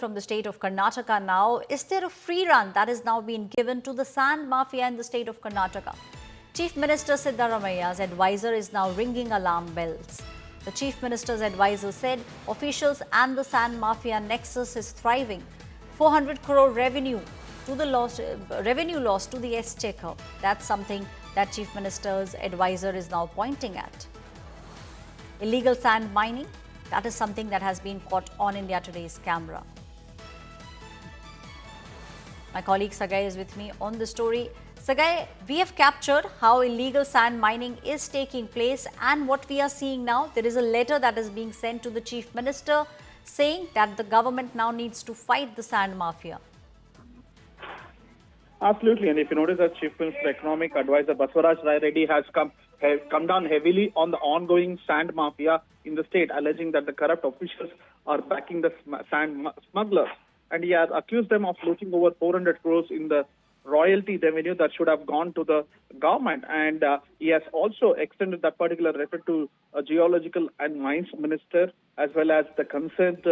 from the state of Karnataka now. Is there a free run that is now being given to the sand mafia in the state of Karnataka? Chief Minister Siddaramaiah's advisor is now ringing alarm bells. The Chief Minister's advisor said officials and the sand mafia Nexus is thriving. 400 crore revenue loss to the exchequer. That's something that Chief Minister's advisor is now pointing at. Illegal sand mining, that is something that has been caught on India Today's camera. My colleague Sagai is with me on the story. Sagai, we have captured how illegal sand mining is taking place, and what we are seeing now, there is a letter that is being sent to the Chief Minister saying that the government now needs to fight the sand mafia. Absolutely, and if you notice that Chief Minister's Economic Advisor Basavaraj Rayareddy has come down heavily on the ongoing sand mafia in the state, alleging that the corrupt officials are backing the sand smugglers. And he has accused them of looting over 400 crores in the royalty revenue that should have gone to the government. And he has also extended that particular letter to a geological and mines minister, as well as the concerned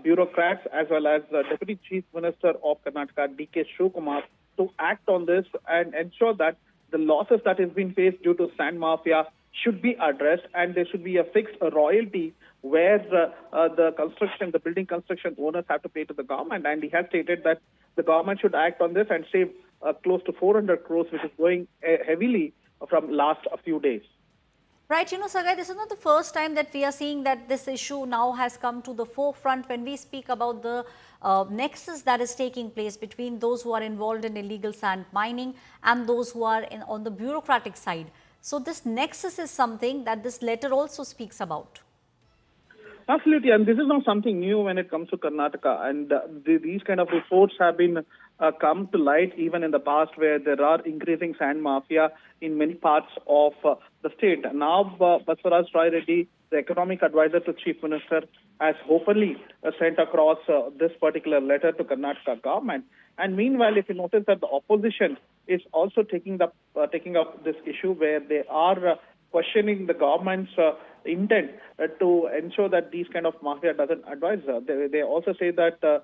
bureaucrats, as well as the Deputy Chief Minister of Karnataka, D.K. Shivakumar, to act on this and ensure that the losses that has been faced due to sand mafia should be addressed, and there should be a fixed royalty where the building construction owners have to pay to the government. And he has stated that the government should act on this and save close to 400 crores, which is going heavily from last few days. Right, Sagai, this is not the first time that we are seeing that this issue now has come to the forefront when we speak about the nexus that is taking place between those who are involved in illegal sand mining and those who are on the bureaucratic side. So this nexus is something that this letter also speaks about. Absolutely, and this is not something new when it comes to Karnataka, and these kind of reports have been come to light even in the past, where there are increasing sand mafia in many parts of the state. Now, Basavaraj Rayareddy, the economic advisor to Chief Minister, has openly sent across this particular letter to Karnataka government. And meanwhile, if you notice that the opposition is also taking up this issue, where they are questioning the government's intent to ensure that these kind of mafia doesn't advise. They also say that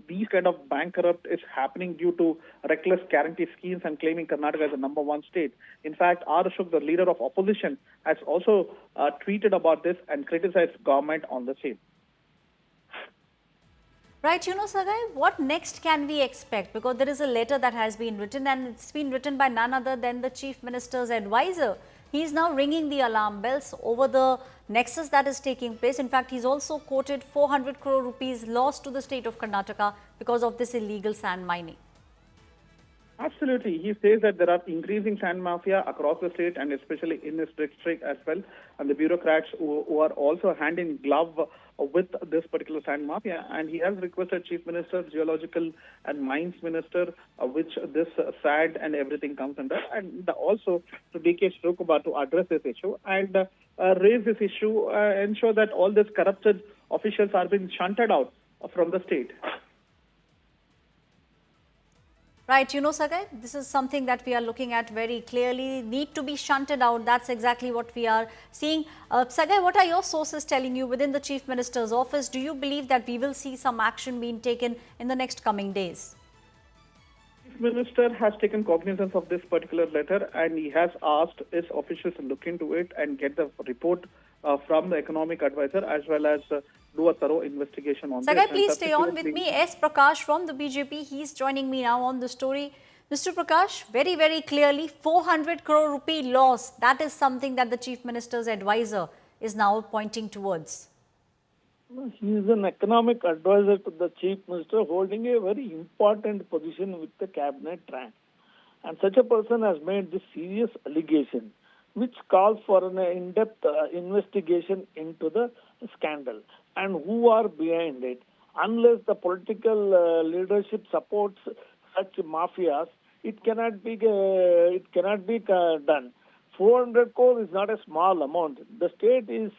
these kind of bankrupt is happening due to reckless guarantee schemes, and claiming Karnataka as the #1 state. In fact, R. Ashok, the leader of opposition, has also tweeted about this and criticized government on the same. Right, Sagai, what next can we expect? Because there is a letter that has been written, and it's been written by none other than the Chief Minister's advisor. He is now ringing the alarm bells over the nexus that is taking place. In fact, he's also quoted 400 crore rupees lost to the state of Karnataka because of this illegal sand mining. Absolutely. He says that there are increasing sand mafia across the state, and especially in this district as well. And the bureaucrats who are also hand in glove with this particular sand mafia. And he has requested Chief Minister, Geological and Mines Minister, which this sand and everything comes under, and also to D.K. Shivakumar to address this issue and raise this issue, ensure that all these corrupted officials are being shunted out from the state. Right, Sagai, this is something that we are looking at very clearly, need to be shunted out. That's exactly what we are seeing. Sagai, what are your sources telling you within the Chief Minister's office? Do you believe that we will see some action being taken in the next coming days? Chief Minister has taken cognizance of this particular letter, and he has asked his officials to look into it and get the report from the economic advisor, as well as do a thorough investigation on this. Sagai, please stay on with me. S. Prakash from the BJP, he's joining me now on the story. Mr. Prakash, very, very clearly, 400 crore rupee loss. That is something that the Chief Minister's advisor is now pointing towards. He is an economic advisor to the Chief Minister, holding a very important position with the cabinet rank. And such a person has made this serious allegation, which calls for an in-depth investigation into the scandal and who are behind it. Unless the political leadership supports such mafias, it cannot be done. 400 crore is not a small amount. The state is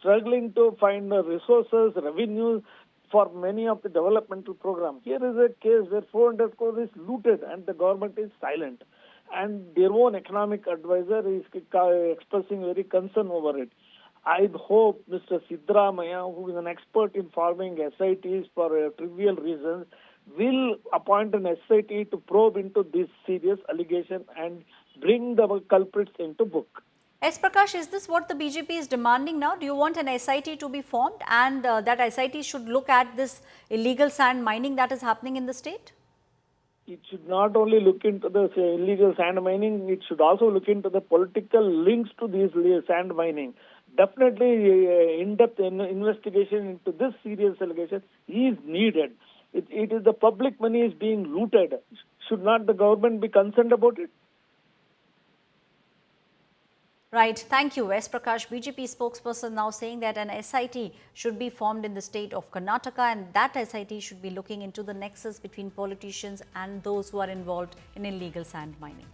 struggling to find resources, revenue for many of the developmental programs. Here is a case where 400 crore is looted and the government is silent. And their own economic advisor is expressing very concern over it. I hope Mr. Siddaramaiah, who is an expert in forming SITs for trivial reasons, will appoint an SIT to probe into this serious allegation and bring the culprits into book. S. Prakash, is this what the BJP is demanding now? Do you want an SIT to be formed and that SIT should look at this illegal sand mining that is happening in the state? It should not only look into the illegal sand mining, it should also look into the political links to these sand mining. Definitely, in-depth investigation into this serious allegation is needed. It is the public money is being looted. Should not the government be concerned about it? Right. Thank you. S. Prakash, BJP spokesperson, now saying that an SIT should be formed in the state of Karnataka, and that SIT should be looking into the nexus between politicians and those who are involved in illegal sand mining.